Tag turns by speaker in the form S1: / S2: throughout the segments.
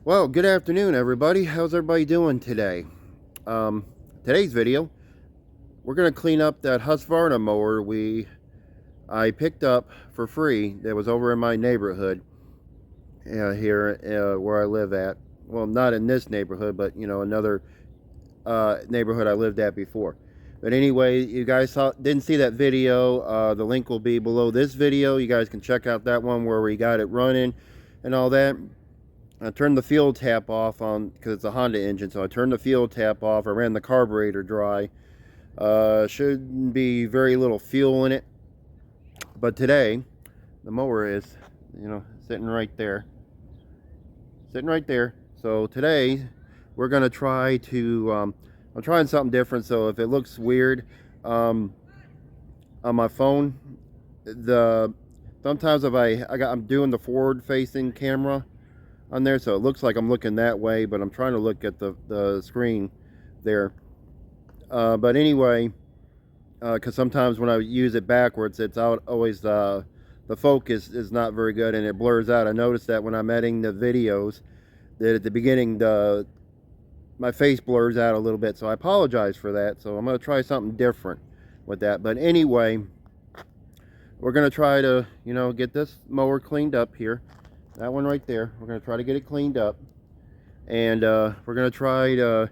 S1: Well, good afternoon, everybody. How's everybody doing today? Today's video, we're gonna clean up that Husqvarna mower I picked up for free that was over in my neighborhood here where I live at. Well, not in this neighborhood, but another neighborhood I lived at before. But anyway, you guys didn't see that video. The link will be below this video. You guys can check out that one where we got it running and all that. I turned the fuel tap off on because it's a Honda engine, so I turned the fuel tap off. I ran the carburetor dry. Should be very little fuel in it, but today the mower is, sitting right there, So today we're gonna try to. I'm trying something different. So if it looks weird um, on my phone, the sometimes if I'm doing the forward-facing camera on there, so it looks like I'm looking that way, but I'm trying to look at the screen there. But anyway, because sometimes when I use it backwards, it's out always the focus is not very good and it blurs out. I noticed that when I'm editing the videos, that at the beginning my face blurs out a little bit, so I apologize for that. So I'm going to try something different with that. But anyway, we're going to try to get this mower cleaned up here. That one right there, we're going to try to get it cleaned up. And we're going to try to...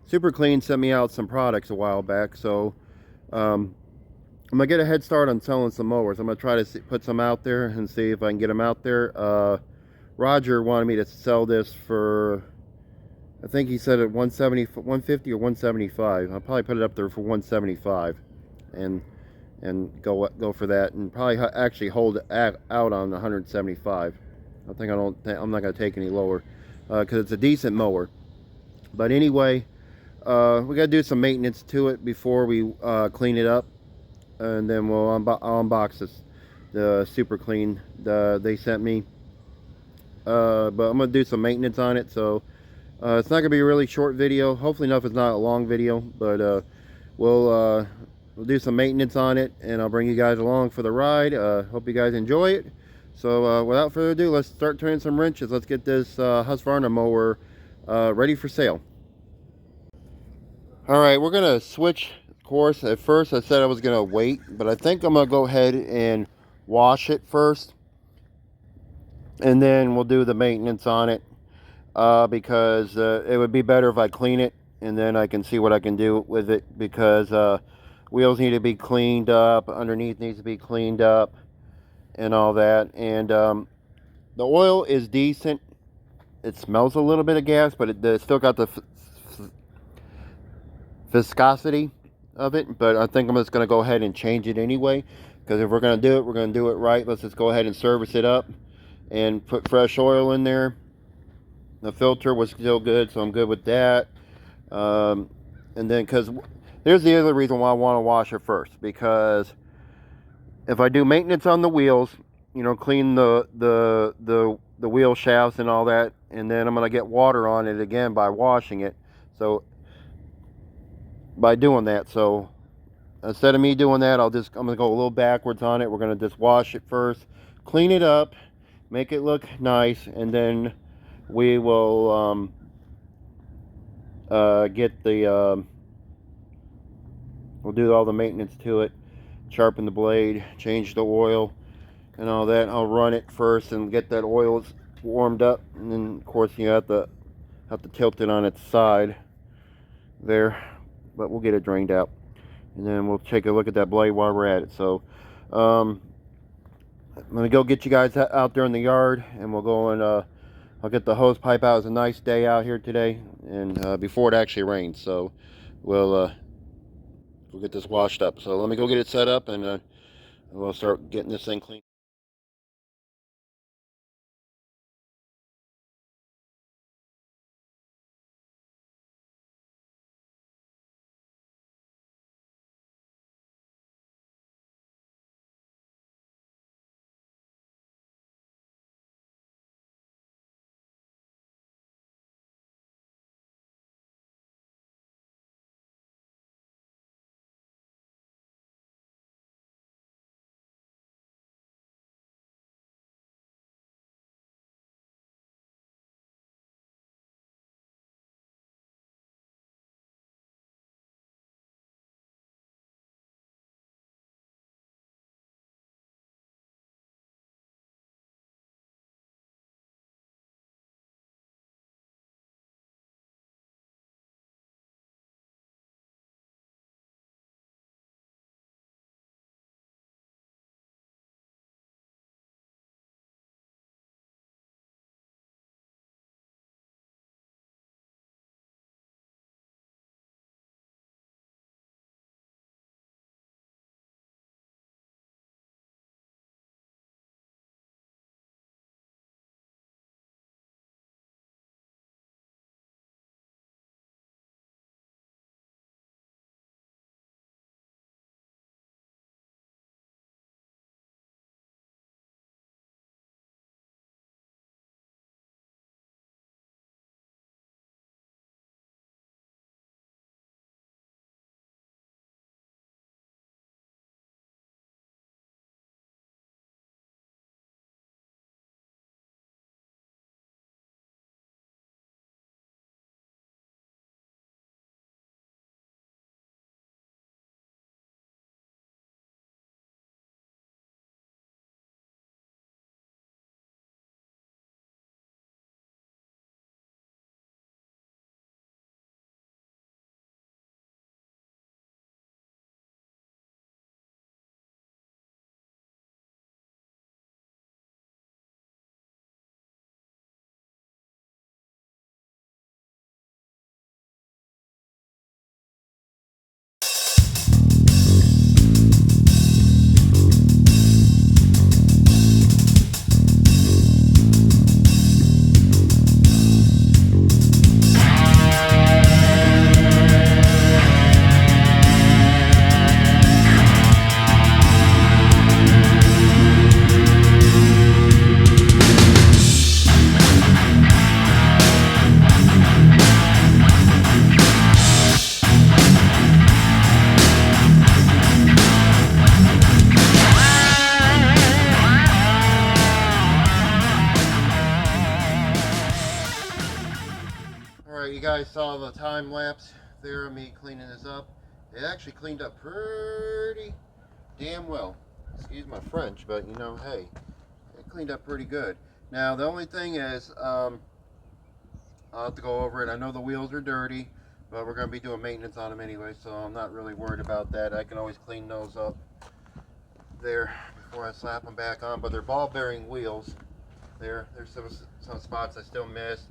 S1: Super Clean sent me out some products a while back, so I'm going to get a head start on selling some mowers. I'm going to try to put some out there and see if I can get them out there. Roger wanted me to sell this for, I think he said at 150 or 175. I'll probably put it up there for 175 and go for that, and probably actually hold it out on 175. I'm not going to take any lower because it's a decent mower. But anyway, we got to do some maintenance to it before we clean it up, and then I'll unbox this, the Super Clean they sent me. But I'm gonna do some maintenance on it, so it's not gonna be a really short video. Hopefully enough it's not a long video, but we'll do some maintenance on it, and I'll bring you guys along for the ride. Hope you guys enjoy it. So without further ado, let's start turning some wrenches. Let's get this Husqvarna mower ready for sale. Alright, we're gonna switch course. At first I said I was gonna wait, but I think I'm gonna go ahead and wash it first, and then we'll do the maintenance on it, because it would be better if I clean it and then I can see what I can do with it, because wheels need to be cleaned up, underneath needs to be cleaned up and all that. And the oil is decent. It smells a little bit of gas, but it's still got the viscosity of it. But I think I'm just going to go ahead and change it anyway, because if we're going to do it, we're going to do it right. Let's just go ahead and service it up and put fresh oil in there. The filter was still good, so I'm good with that. And then, because here's the other reason why I want to wash it first, because if I do maintenance on the wheels, clean the wheel shafts and all that, and then I'm going to get water on it again by washing it. So by doing that, so instead of me doing that, I'm going to go a little backwards on it. We're going to just wash it first, clean it up, make it look nice, and then we will get the we'll do all the maintenance to it, sharpen the blade, change the oil and all that. I'll run it first and get that oil warmed up, and then of course you have to tilt it on its side there, but we'll get it drained out, and then we'll take a look at that blade while we're at it. So I'm gonna go get you guys out there in the yard, and we'll go and I'll get the hose pipe out. It's a nice day out here today, and before it actually rains, so we'll get this washed up. So let me go get it set up, and we'll start getting this thing cleaned. guys saw the time lapse there of me cleaning this up. It actually cleaned up pretty damn well. Excuse my French, but you know, hey, it cleaned up pretty good. Now the only thing is, I'll have to go over it. I know the wheels are dirty, but we're going to be doing maintenance on them anyway, so I'm not really worried about that. I can always clean those up there before I slap them back on. But they're ball bearing wheels. There's some spots I still missed.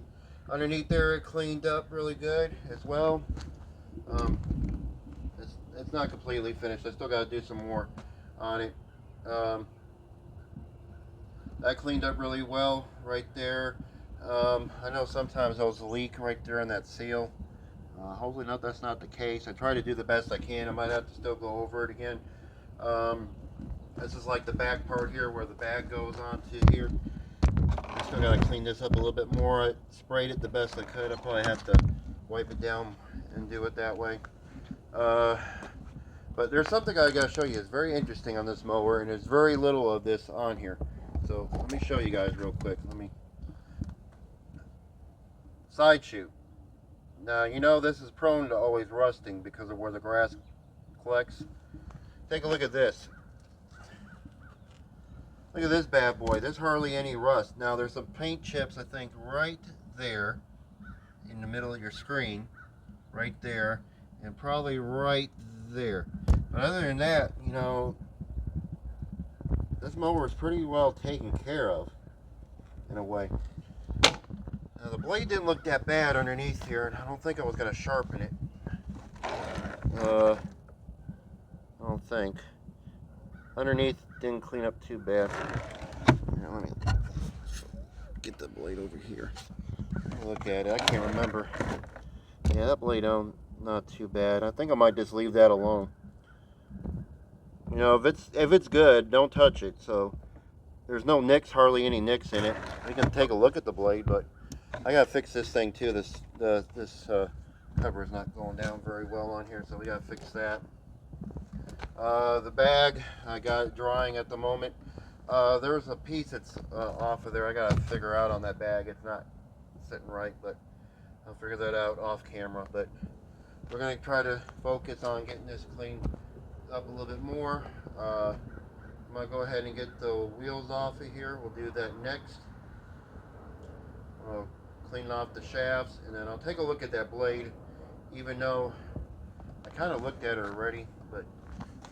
S1: Underneath there, it cleaned up really good as well. It's not completely finished. I still got to do some more on it. That cleaned up really well right there. I know sometimes those leak right there in that seal. Hopefully that's not the case. I try to do the best I can. I might have to still go over it again. This is like the back part here where the bag goes onto here. I still got to clean this up a little bit more. I sprayed it the best I could. I probably have to wipe it down and do it that way. But there's something I got to show you. It's very interesting on this mower, and there's very little of this on here. So let me show you guys real quick. Side chute. Now, you know this is prone to always rusting because of where the grass collects. Take a look at this. Look at this bad boy. There's hardly any rust. Now, there's some paint chips, I think, right there in the middle of your screen. Right there. And probably right there. But other than that, you know, this mower is pretty well taken care of, in a way. Now, the blade didn't look that bad underneath here, and I don't think I was going to sharpen it. I don't think. Underneath didn't clean up too bad. Here, let me get the blade over here. Look at it. I can't remember. Yeah, that blade not too bad. I think I might just leave that alone. You know, if it's good, don't touch it. So there's no nicks, hardly any nicks in it. We can take a look at the blade, but I gotta fix this thing too. This cover is not going down very well on here, so we gotta fix that. The bag, I got it drying at the moment. There's a piece that's off of there. I gotta figure out on that bag. It's not sitting right, but I'll figure that out off camera. But we're gonna try to focus on getting this cleaned up a little bit more. I'm gonna go ahead and get the wheels off of here. We'll do that next. I'll clean off the shafts, and then I'll take a look at that blade, even though I kind of looked at it already, but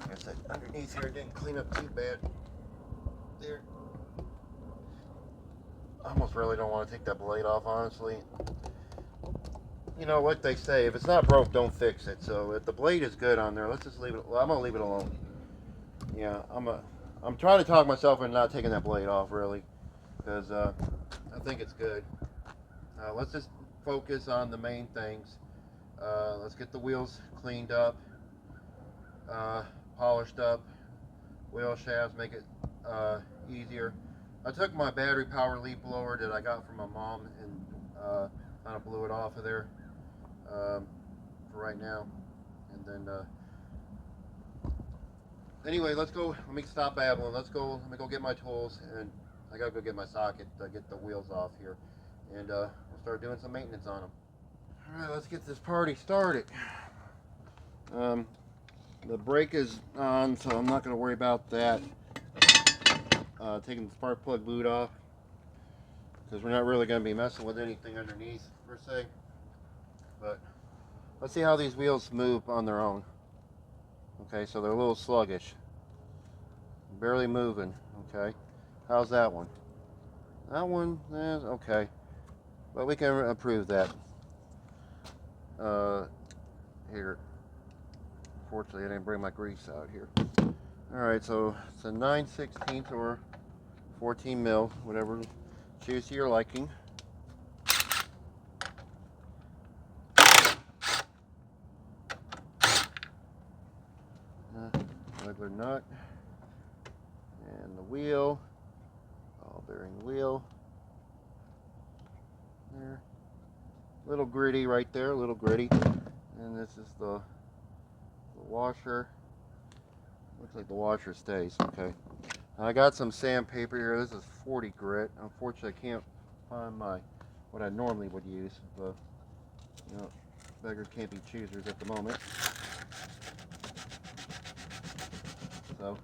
S1: like I said, underneath here it didn't clean up too bad. There. I almost really don't want to take that blade off, honestly. You know what they say, if it's not broke, don't fix it. So if the blade is good on there, let's just leave it. Well, I'm gonna leave it alone. Yeah, I'm trying to talk myself into not taking that blade off, really, because I think it's good. Let's just focus on the main things. Let's get the wheels cleaned up, polished up, wheel shafts, make it easier. I took my battery power leaf blower that I got from my mom and kind of blew it off of there for right now. And then anyway, let's go. Let me stop babbling. Let me go get my tools, and I gotta go get my socket to get the wheels off here, and we'll start doing some maintenance on them. All right, let's get this party started. The brake is on, so I'm not going to worry about that. Taking the spark plug boot off, because we're not really going to be messing with anything underneath per se. But let's see how these wheels move on their own. Okay, so they're a little sluggish, barely moving. Okay, how's that one? That one is okay, but we can improve that. Here, fortunately I didn't bring my grease out here. Alright, so it's a 9/16 or 14 mil, whatever, choose to your liking. Regular nut, and the wheel, ball bearing wheel. There, little gritty right there, a little gritty. And this is the washer. Looks like the washer stays. Okay. I got some sandpaper here. This is 40 grit. Unfortunately, I can't find what I normally would use. But You know, beggars can't be choosers at the moment. So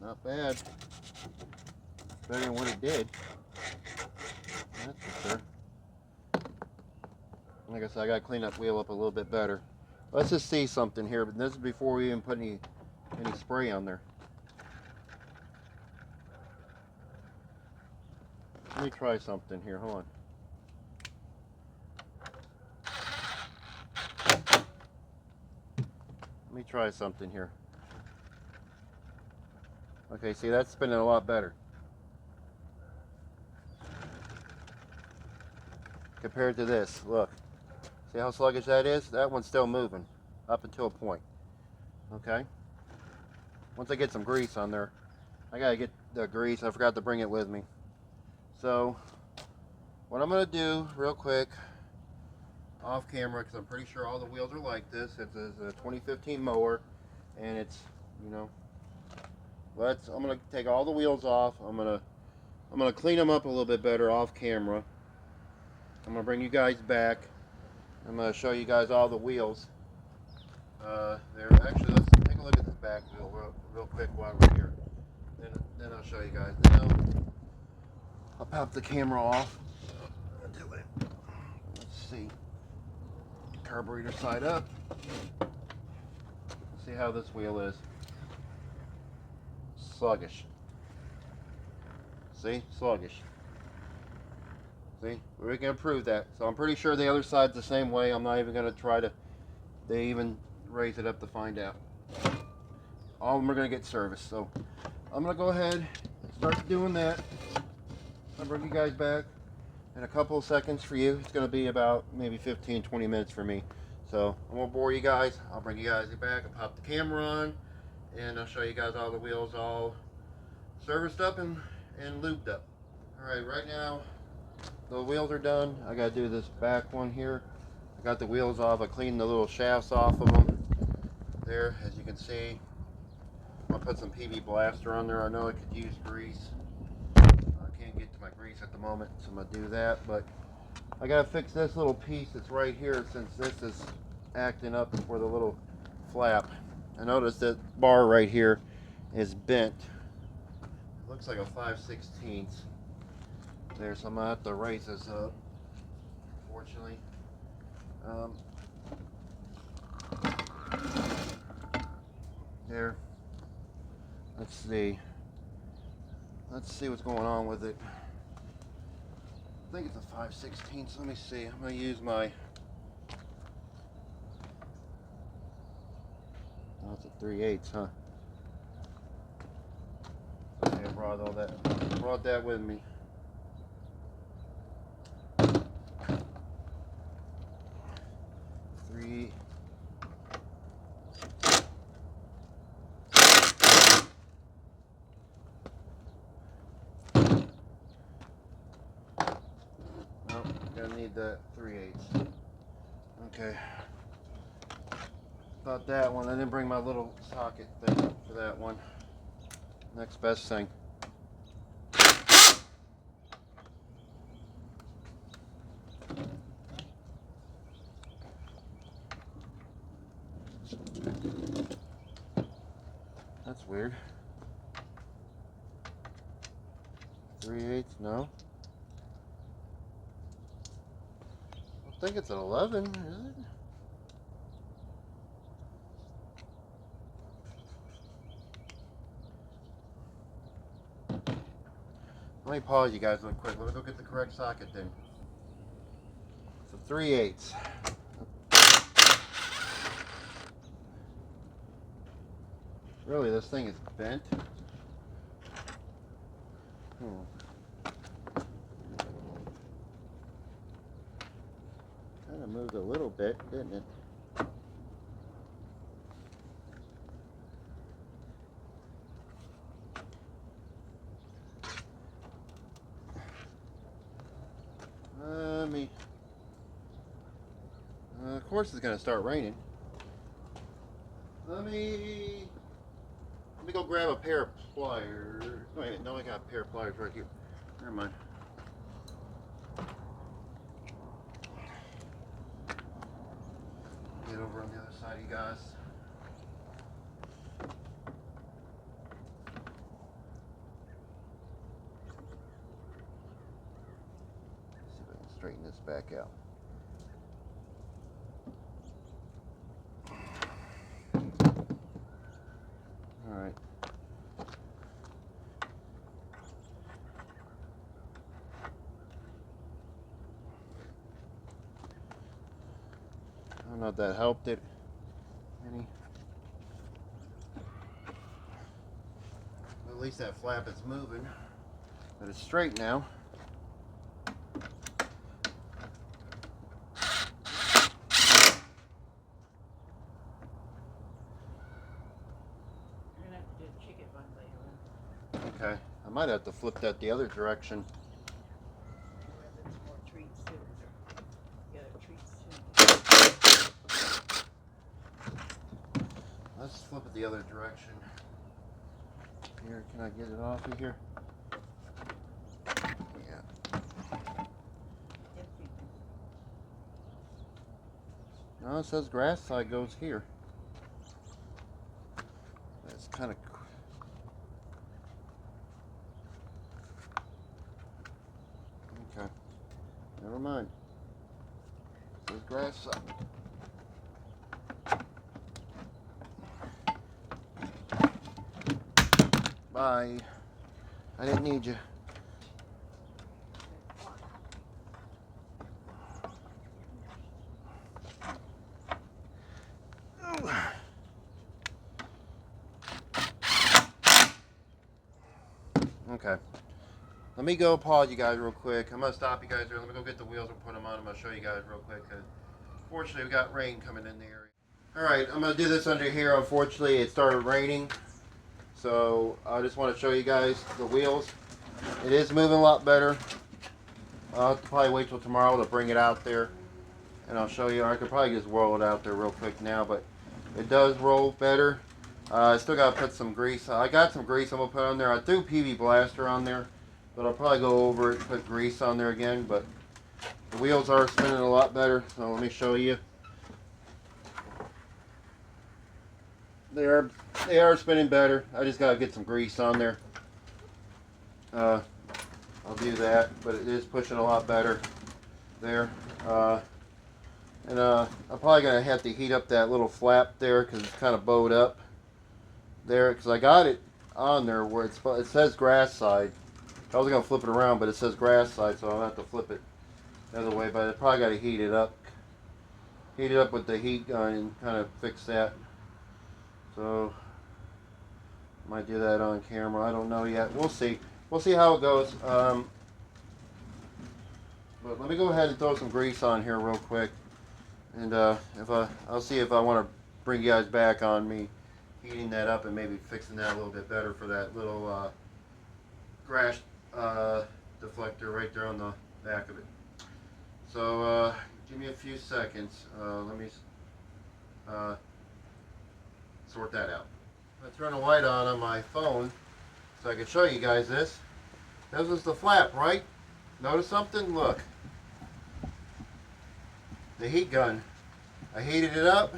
S1: not bad. Better than what it did. That's for sure. Like I said, I got to clean that wheel up a little bit better. Let's just see something here, but this is before we even put any spray on there. Let me try something here. Hold on. Let me try something here. Okay, see, that's spinning a lot better compared to this. Look, see how sluggish that is? That one's still moving up until a point. Okay, once I get some grease on there, I gotta get the grease. I forgot to bring it with me. So what I'm gonna do real quick off camera, because I'm pretty sure all the wheels are like this. It's a 2015 mower, and it's, you know, I'm gonna take all the wheels off. I'm gonna clean them up a little bit better off camera. I'm gonna bring you guys back. I'm gonna show you guys all the wheels. There. Actually, let's take a look at this back wheel real quick while we're here. Then I'll show you guys. Then I'll pop the camera off. Let's see. Carburetor side up. See how this wheel is. Sluggish. See? Sluggish. See? We can improve that. So I'm pretty sure the other side's the same way. I'm not even going to try to, they even raise it up to find out. All of them are going to get serviced. So I'm going to go ahead and start doing that. I'll bring you guys back in a couple of seconds for you. It's going to be about maybe 15-20 minutes for me. So I won't bore you guys. I'll bring you guys back. I'll pop the camera on, and I'll show you guys all the wheels all serviced up and lubed up. Alright, right now the wheels are done. I got to do this back one here. I got the wheels off. I cleaned the little shafts off of them. There, as you can see. I'll put some PB Blaster on there. I know I could use grease. I can't get to my grease at the moment, so I'm going to do that. But I got to fix this little piece that's right here, since this is acting up for the little flap. I noticed that bar right here is bent. It looks like a 5/16 there, so I'm going to have to raise this up, unfortunately. There. Let's see what's going on with it. I think it's a 5/16, so let me see. I'm going to use my, oh, it's a 3/8, huh? Okay, I brought that with me. Three. Nope, gonna need that 3/8. Okay. About that one. I didn't bring my little socket thing for that one. Next best thing. That's weird. 3/8, no. I think it's an 11, is it? Let me pause you guys real quick. Let me go get the correct socket then. So 3/8. Really, this thing is bent. Kind of moved a little bit, didn't it? Of course it's gonna start raining. Let me go grab a pair of pliers. Wait, no, I got a pair of pliers right here. Never mind. Get over on the other side, you guys. See if I can straighten this back out. All right. I don't know if that helped it any. At least that flap is moving, but it's straight now.
S2: You're gonna have to do the chicken one later on.
S1: Okay, I might have to flip that the other direction.
S2: There's more treats too. The other treats too.
S1: Let's flip it the other direction. Here, can I get it off of here? Yeah. No, it says grass side goes here. That's kind of. Okay. Never mind. It says grass side. Bye. I didn't need you. Okay. Let me go pause you guys real quick. I'm going to stop you guys here. Let me go get the wheels and put them on. I'm going to show you guys real quick. Fortunately, we got rain coming in the area. Alright, I'm going to do this under here. Unfortunately, it started raining. So, I just want to show you guys the wheels. It is moving a lot better. I'll have to probably wait till tomorrow to bring it out there. And I'll show you. I could probably just roll it out there real quick now. But it does roll better. I still got to put some grease. I got some grease I'm going to put on there. I threw PV Blaster on there. But I'll probably go over it and put grease on there again. But the wheels are spinning a lot better. So let me show you. They are spinning better. I just got to get some grease on there. I'll do that. But it is pushing a lot better there. I'm probably going to have to heat up that little flap there because it's kind of bowed up there. Because I got it on there where it says grass side. I was going to flip it around, but it says grass side, so I'll have to flip it the other way. But I probably got to heat it up. Heat it up with the heat gun and kind of fix that. So, might do that on camera. I don't know yet. We'll see. We'll see how it goes. But let me go ahead and throw some grease on here real quick. And I'll see if I want to bring you guys back on me heating that up and maybe fixing that a little bit better for that little grass deflector right there on the back of it. So give me a few seconds. Let me sort that out. I turn a light on my phone so I can show you guys this. This was the flap, right? Notice something? Look. The heat gun. I heated it up.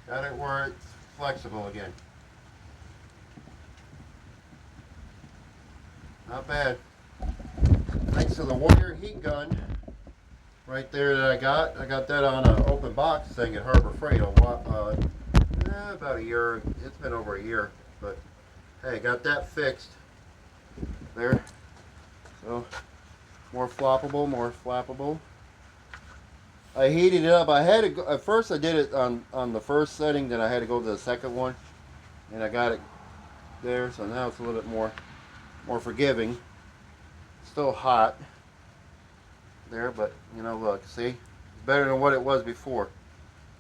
S1: Got it where it's flexible again. Not bad. Thanks to the Warrior heat gun right there that I got that on an open box thing at Harbor Freight about a year. It's been over a year, but hey, got that fixed there. So more floppable, more flappable. I heated it up. I had to go, at first I did it on the first setting, then I had to go to the second one, and I got it there. So now it's a little bit more forgiving. Still hot. there, but you know, look, see, it's better than what it was before.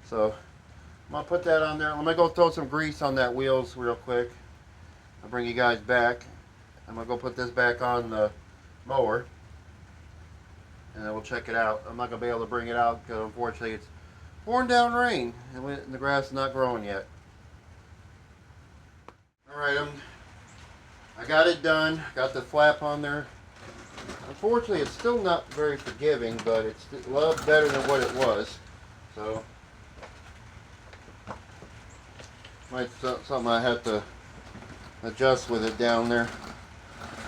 S1: So I'm gonna put that on there. Let me go throw some grease on that wheels real quick. I'll bring you guys back. I'm gonna go put this back on the mower, and then we'll check it out. I'm not gonna be able to bring it out because unfortunately it's pouring down rain and the grass is not growing yet. All right, I got it done. Got the flap on there. Unfortunately, it's still not very forgiving, but it's a lot better than what it was. So, might something I have to adjust with it down there.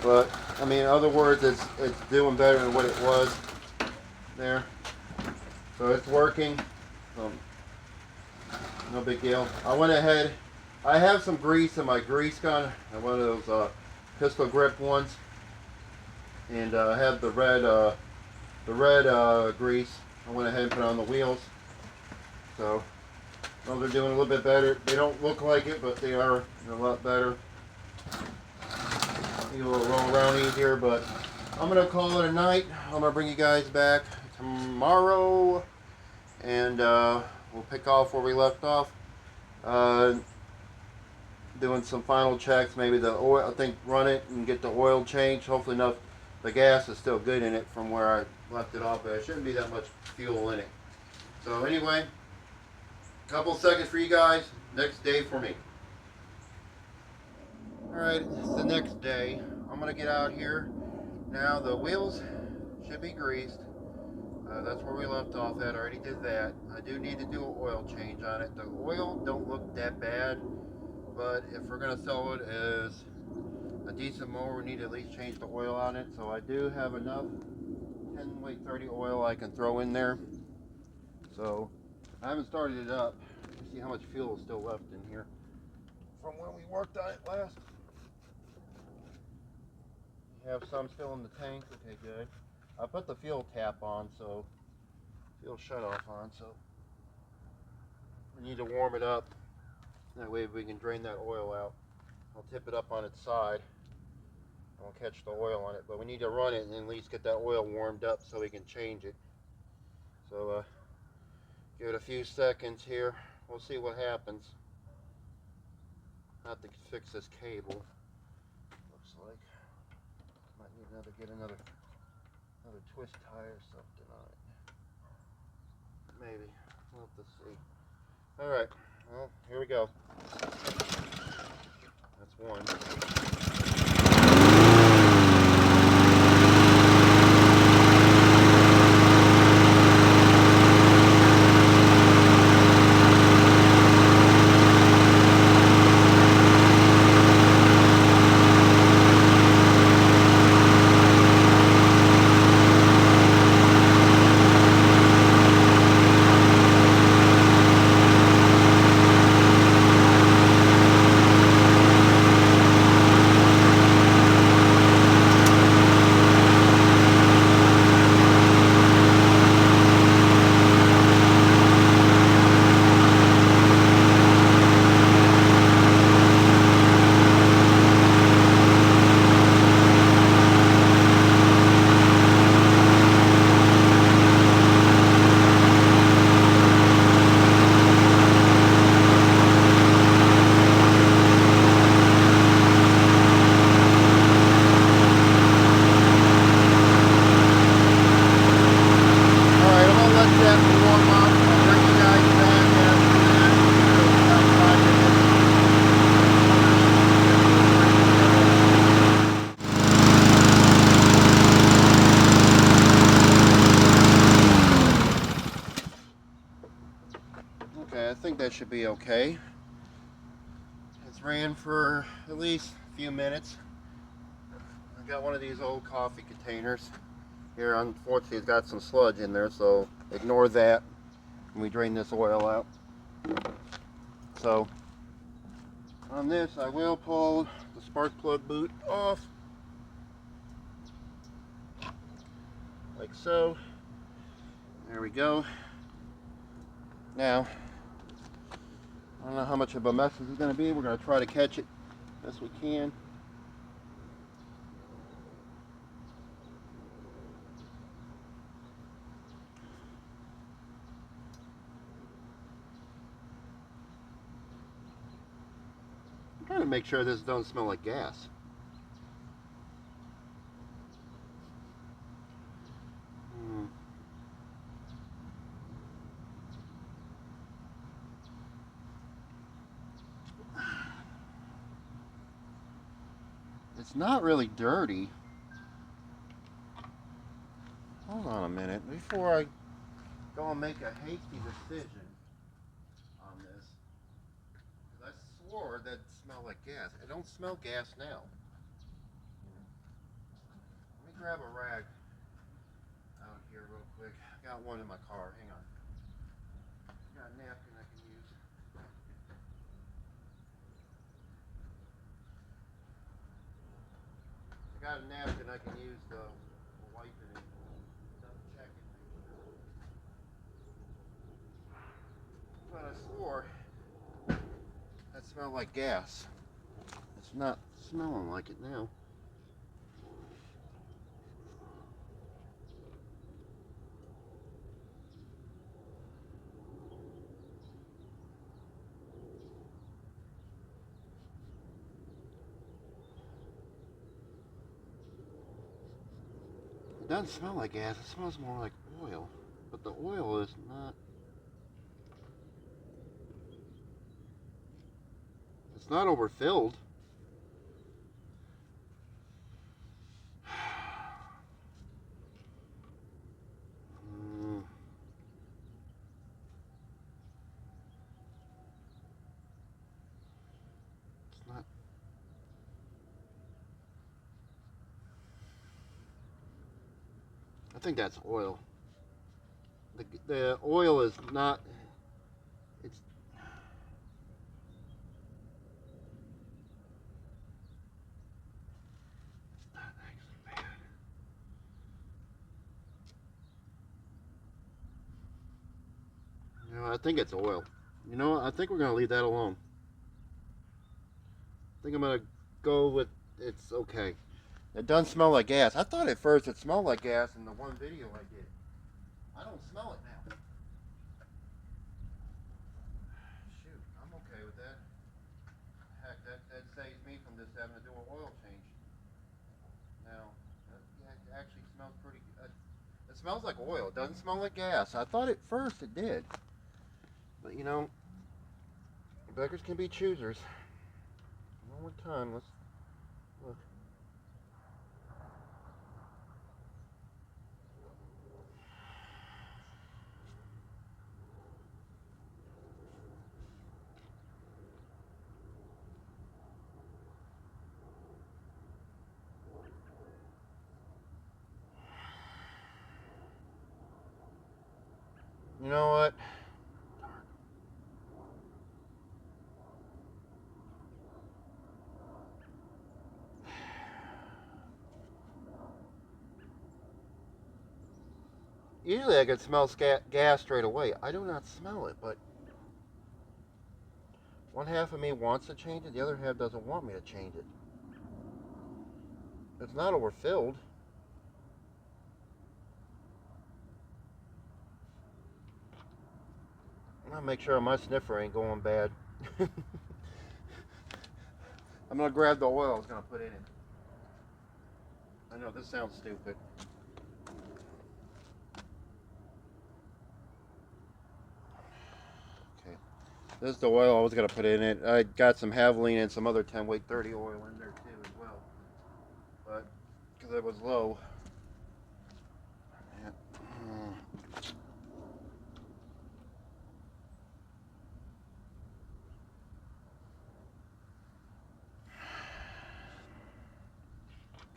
S1: But I mean, in other words, it's doing better than what it was there. So it's working. No big deal. I went ahead. I have some grease in my grease gun. One of those pistol grip ones, and I have the red grease. I went ahead and put it on the wheels. So those are doing a little bit better. They don't look like it, but they are. They're a lot better. You will roll around easier, but I'm gonna call it a night. I'm gonna bring you guys back tomorrow, and we'll pick off where we left off. Doing some final checks, maybe the oil, I think run it and get the oil changed. Hopefully enough, the gas is still good in it from where I left it off, but there shouldn't be that much fuel in it. So anyway, a couple seconds for you guys, next day for me. Alright, it's the next day. I'm going to get out here. Now the wheels should be greased. That's where we left off at. I already did that. I do need to do an oil change on it. The oil don't look that bad, but if we're going to sell it as a decent mower, we need to at least change the oil on it. So I do have enough 10 weight 30 oil I can throw in there. So I haven't started it up. Let's see how much fuel is still left in here from when we worked on it last. We have some still in the tank. Okay, good. I put the fuel tap on, so fuel shut off on, so we need to warm it up. That way we can drain that oil out. I'll tip it up on its side. I won't catch the oil on it, but we need to run it and at least get that oil warmed up so we can change it. So give it a few seconds here. We'll see what happens. I have to fix this cable. Looks like might need get another twist tie or something on it. Maybe. We'll have to see. All right. Well, here we go. That's one. Okay, I think that should be okay. It's ran for at least a few minutes. I got one of these old coffee containers. Here, unfortunately, it's got some sludge in there, so ignore that when we drain this oil out. So, on this, I will pull the spark plug boot off, like so. There we go. Now, I don't know how much of a mess this is going to be. We're going to try to catch it best we can. to make sure this doesn't smell like gas. Hmm. It's not really dirty. Hold on a minute before I go and make a hasty decision on this. Because I swore that smelled like gas. It don't smell gas now. Let me grab a rag out here real quick. I got one in my car. Hang on. I got a napkin I can use. I got a napkin I can use to wipe it in. Double check it. But I swore that smelled like gas. It's not smelling like it now. It doesn't smell like gas. It smells more like oil. But the oil is not. It's not overfilled. Mm, it's not. I think that's oil. The oil is not. It's not actually bad. You know, I think it's oil. You know what? I think we're gonna leave that alone. I think I'm gonna go with it's okay. It doesn't smell like gas. I thought at first it smelled like gas in the one video I did. I don't smell it now. Shoot, I'm okay with that. Heck, that saves me from just having to do an oil change. Now, yeah, it actually smells pretty good. It smells like oil. It doesn't smell like gas. I thought at first it did. But you know, beggars can be choosers. One more time, let's look. You know what? Usually I can smell gas straight away. I do not smell it, but one half of me wants to change it, the other half doesn't want me to change it. It's not overfilled. I'm gonna make sure my sniffer ain't going bad. I'm gonna grab the oil I was gonna put in it. I know this sounds stupid. Okay, this is the oil I was gonna put in it. I got some Havoline and some other 10 weight 30 oil in there too as well, but because it was low. Yeah.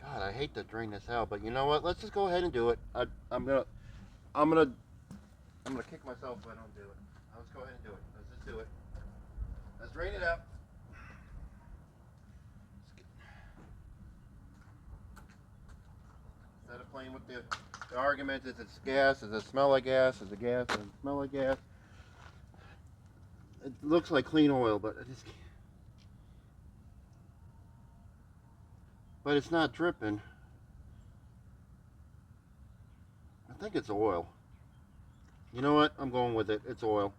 S1: God, I hate to drain this out, but you know what? Let's just go ahead and do it. I'm gonna, I'm gonna, I'm gonna kick myself if I don't do it. Let's go ahead and do it. Let's just do it. Let's drain it out. Instead of playing with the argument, is it gas? Does it smell like gas? Is it gas? Does it smell like gas? It looks like clean oil, but I just can't. But it's not dripping. I think it's oil. You know what? I'm going with it. It's oil.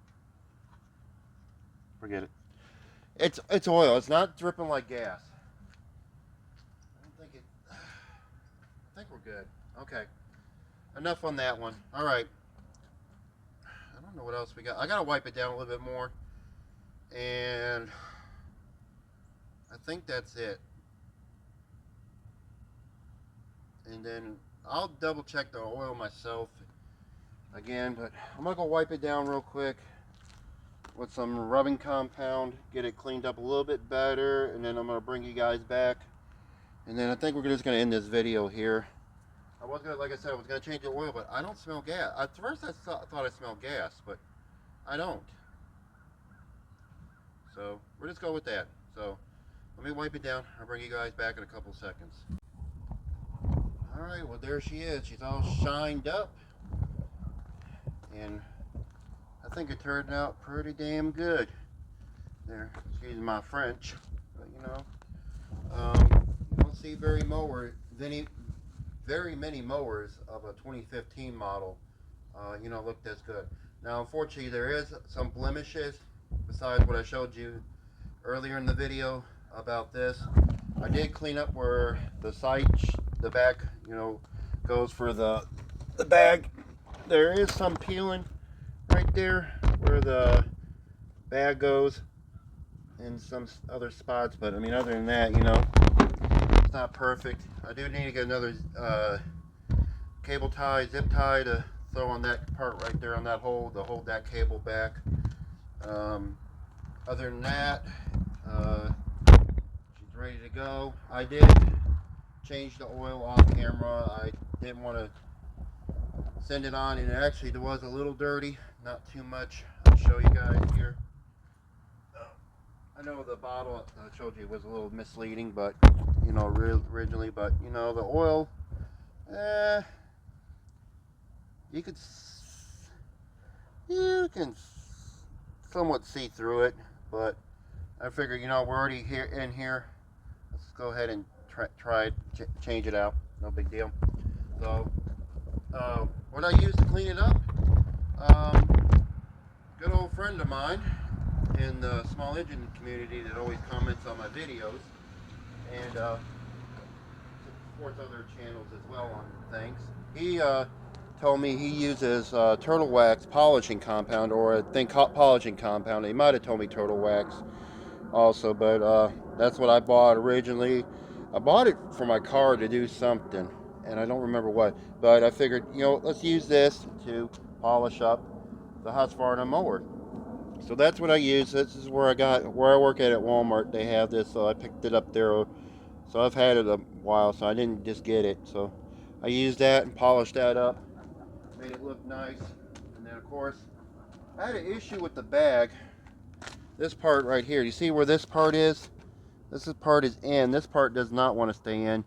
S1: Forget it. It's oil. It's not dripping like gas. I don't think it. I think we're good. Okay. Enough on that one. All right. I don't know what else we got. I gotta wipe it down a little bit more, and I think that's it. And then I'll double check the oil myself again, but I'm gonna go wipe it down real quick with some rubbing compound, get it cleaned up a little bit better, and then I'm gonna bring you guys back. And then I think we're just gonna end this video here. I was gonna, like I said, I was gonna change the oil, but I don't smell gas. At first I thought I smelled gas, but I don't. So we'll just go with that. So let me wipe it down. I'll bring you guys back in a couple seconds. Alright, well there she is. She's all shined up. And I think it turned out pretty damn good. There, excuse my French, but you don't see very many mowers of a 2015 model, look this good. Now, unfortunately, there is some blemishes besides what I showed you earlier in the video about this. I did clean up where the back, goes for the bag. There is some peeling right there where the bag goes in some other spots, but I mean, other than that, it's not perfect. I do need to get another cable tie, zip tie to throw on that part right there on that hole to hold that cable back. Other than that, she's ready to go. I did change the oil off camera. I didn't want to send it on, and actually it was a little dirty, not too much. I'll show you guys here. I know the bottle I showed you was a little misleading, but originally, but the oil, you can somewhat see through it, but I figure we're already here in here. Let's go ahead and try change it out. No big deal. So what I use to clean it up, good old friend of mine in the small engine community that always comments on my videos and supports other channels as well on things. He told me he uses turtle wax polishing compound, or I think polishing compound. He might have told me turtle wax also, but that's what I bought originally. I bought it for my car to do something, and I don't remember what. But I figured, let's use this to polish up the Husqvarna mower. So that's what I use. This is where I work at Walmart. They have this, so I picked it up there. So I've had it a while, so I didn't just get it. So I used that and polished that up, made it look nice. And then of course, I had an issue with the bag. This part right here, you see where this part is? Part is in. This part does not want to stay in.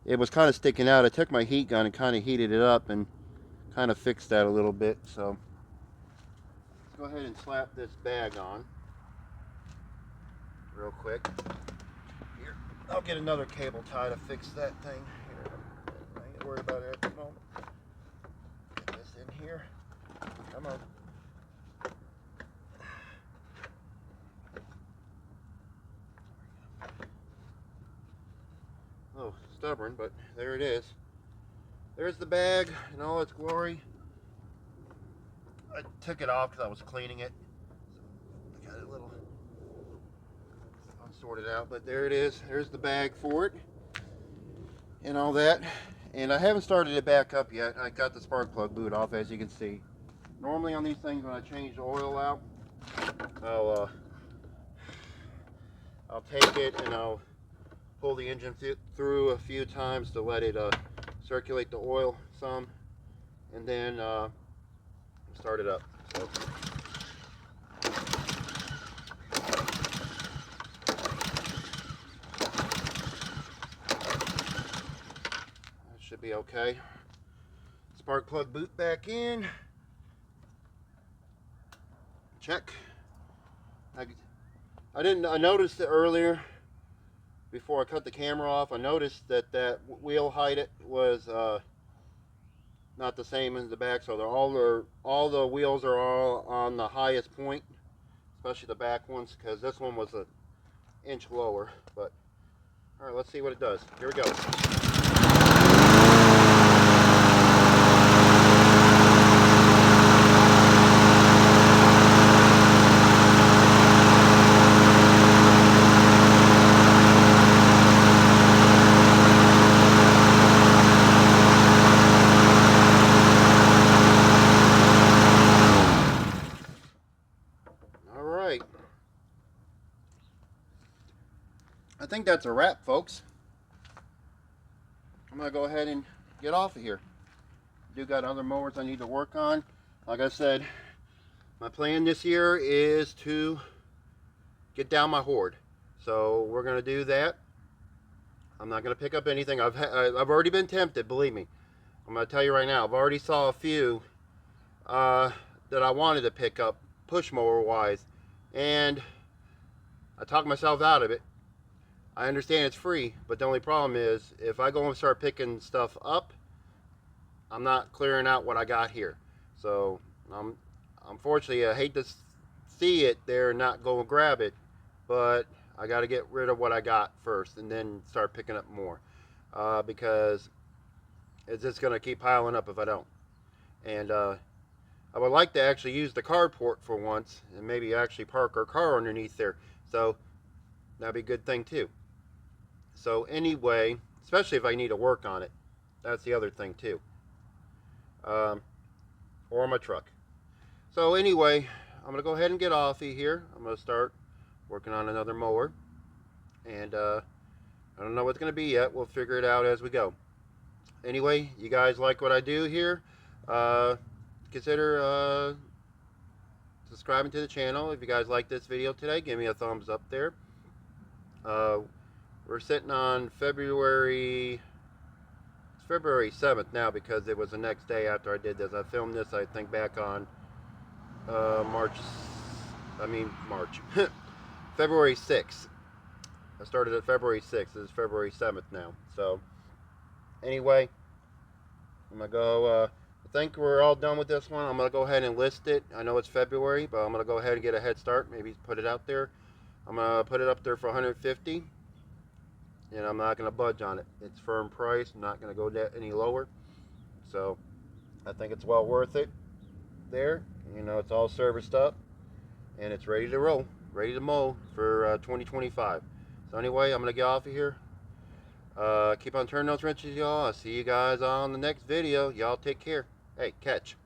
S1: It was kind of sticking out. I took my heat gun and kind of heated it up and kind of fixed that a little bit. So let's go ahead and slap this bag on real quick. Here, I'll get another cable tie to fix that thing. Here, I ain't worried about it at the moment. Get this in here. Come on. Oh, stubborn, but there it is. There's the bag in all its glory. I took it off because I was cleaning it. So I got it a little unsorted out, but there it is. There's the bag for it and all that. And I haven't started it back up yet. I got the spark plug boot off, as you can see. Normally on these things, when I change the oil out, I'll take it and I'll pull the engine through a few times to let it circulate the oil some, and then start it up. So. That should be okay. Spark plug boot back in. Check. I noticed it earlier before I cut the camera off. I noticed that wheel height was not the same as the back, so all the wheels are all on the highest point, especially the back ones, because this one was inch lower, but all right, let's see what it does. Here we go. All right. I think that's a wrap, folks. I'm gonna go ahead and get off of here. Do got other mowers I need to work on. Like I said, my plan this year is to get down my horde. So we're gonna do that. I'm not gonna pick up anything. I've already been tempted. Believe me. I'm gonna tell you right now. I've already saw a few that I wanted to pick up push mower wise, and I talked myself out of it. I understand it's free, but the only problem is if I go and start picking stuff up, I'm not clearing out what I got here. So unfortunately, I hate to see it there and not go and grab it, but I got to get rid of what I got first and then start picking up more, because it's just going to keep piling up if I don't. And I would like to actually use the carport for once and maybe actually park our car underneath there. So that'd be a good thing too. So anyway, especially if I need to work on it, that's the other thing too, or my truck. So anyway, I'm gonna go ahead and get off of here. I'm gonna start working on another mower, and I don't know what it's gonna be yet. We'll figure it out as we go. Anyway, you guys like what I do here? Consider subscribing to the channel. If you guys like this video today, give me a thumbs up there. We're sitting on February 7th now because it was the next day after I did this. I filmed this, I think, back on March, February 6th. I started at February 6th. It's February 7th now. So anyway, I'm gonna go, I think we're all done with this one. I'm gonna go ahead and list it. I know it's February, but I'm gonna go ahead and get a head start, maybe put it out there. I'm gonna put it up there for 150, and I'm not gonna budge on it. It's firm price. I'm not gonna go any lower. So I think it's well worth it there. You know, it's all serviced up and it's ready to roll, ready to mow for 2025. So anyway, I'm gonna get off of here. Keep on turning those wrenches, y'all. I'll see you guys on the next video. Y'all take care. Hey, catch.